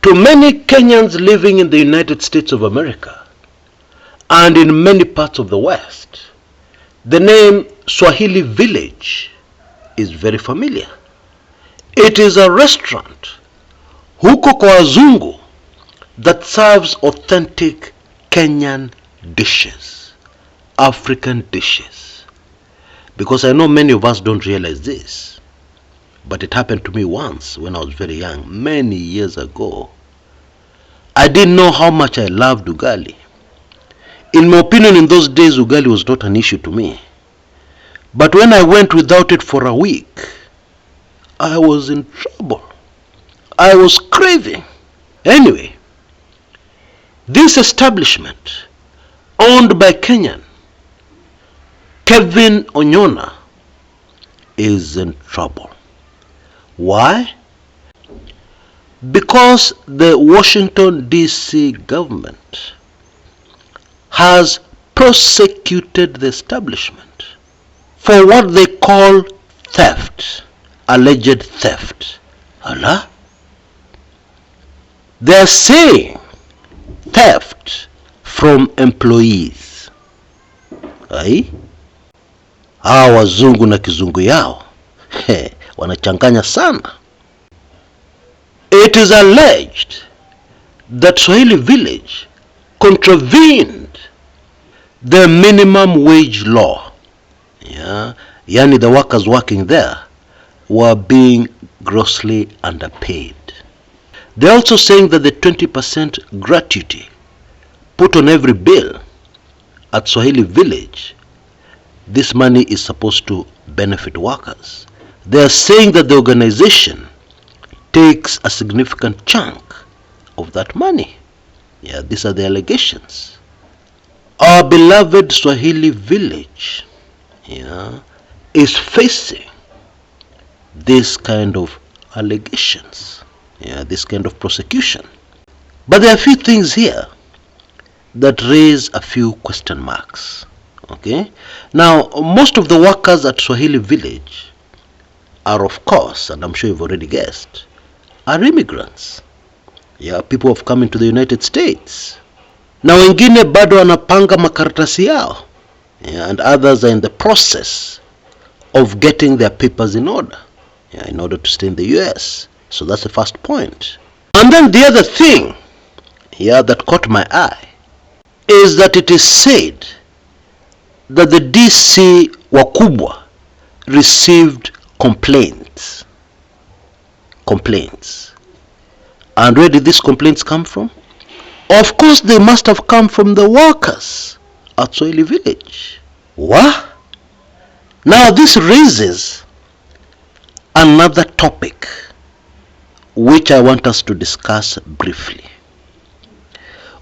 To many Kenyans living in the United States of America and in many parts of the West, the name Swahili Village is very familiar. It is a restaurant huko kwa wazungu that serves authentic Kenyan dishes, African dishes. Because I know many of us don't realize this, but it happened to me once when I was very young, many years ago. I didn't know how much I loved ugali. In my opinion, in those days, ugali was not an issue to me. But when I went without it for a week, I was in trouble. I was craving. Anyway, this establishment, owned by Kenyan, Kevin Onyona, is in trouble. Why? Because the Washington D.C. government has prosecuted the establishment for what they call theft, alleged theft. Allah? They are saying theft from employees. Ai? Hawa wazungu na kizungu yao wanachanganya sana. It is alleged that Swahili Village contravened the minimum wage law. Yani the workers working there were being grossly underpaid. They're also saying that the 20% gratuity put on every bill at Swahili Village, this money is supposed to benefit workers. They're saying that the organization takes a significant chunk of that money. These are the allegations. Our beloved Swahili Village is facing this kind of allegations, this kind of prosecution. But there are a few things here that raise a few question marks. Okay, now most of the workers at Swahili Village are, of course, and I'm sure you've already guessed, are immigrants. People have come into the United States. Na wengine bado wanapanga makaratasi yao, and others are in the process of getting their papers in order, in order to stay in the US. So that's the first point. And then the other thing that caught my eye is that it is said that the DC wakubwa received complaints. And where did these complaints come from? Of course, they must have come from the workers at Swahili Village. What? Now this raises another topic which I want us to discuss briefly.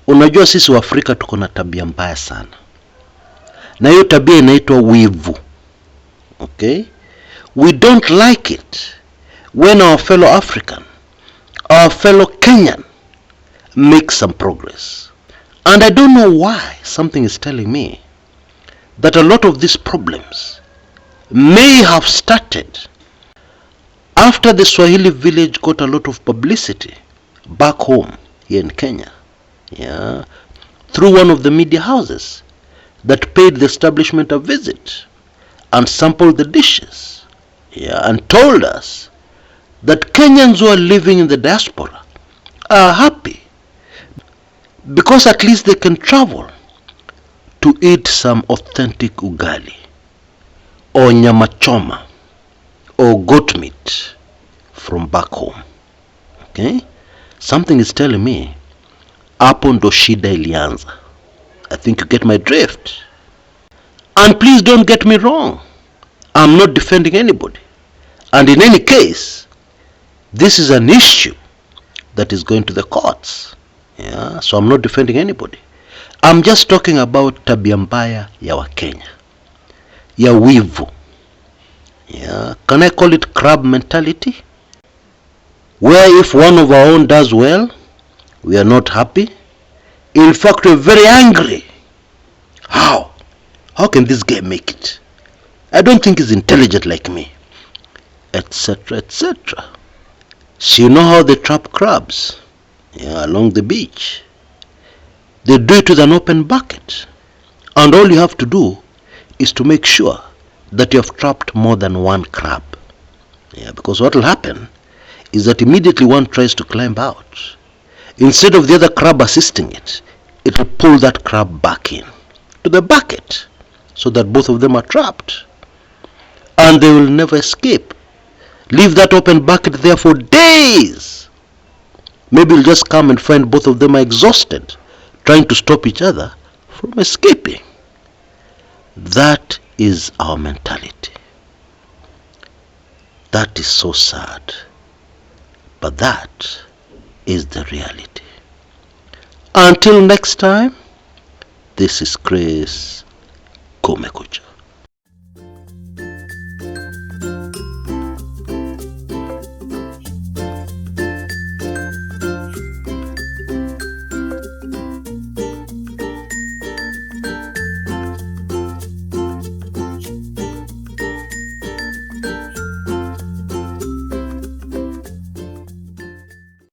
Unajua sisi wa Afrika tuko na tabia mbaya sana. Na hiyo tabia inaitwa wivu. Okay? We don't like it when our fellow African, our fellow Kenyan makes some progress. And I don't know why something is telling me that a lot of these problems may have started after the Swahili Village got a lot of publicity back home here in Kenya, through one of the media houses that paid the establishment a visit and sampled the dishes, and told us that Kenyans who are living in the diaspora are happy because at least they can travel to eat some authentic ugali or nyama choma or goat meat from back home. Okay? Something is telling me hapo ndo shida ilianza. I think you get my drift. And please don't get me wrong, I'm not defending anybody. And in any case, this is an issue that is going to the courts. So I'm not defending anybody. I'm just talking about tabia mbaya ya Wakenya, ya wivu. Can I call it crab mentality? Where if one of our own does well, we are not happy. In fact, we're very angry. How? How can this guy make it? I don't think he's intelligent like me. Etc., etc. So you know how they trap crabs? along the beach. They do it with an open bucket. And all you have to do is to make sure that you have trapped more than one crab. Because what will happen is that immediately one tries to climb out, instead of the other crab assisting it, it will pull that crab back in to the bucket, so that both of them are trapped. And they will never escape. Leave that open bucket there for days. Maybe you'll just come and find both of them are exhausted, trying to stop each other from escaping. That is our mentality. That is so sad. But that is the reality. Until next time, this is Chris Kumekucha.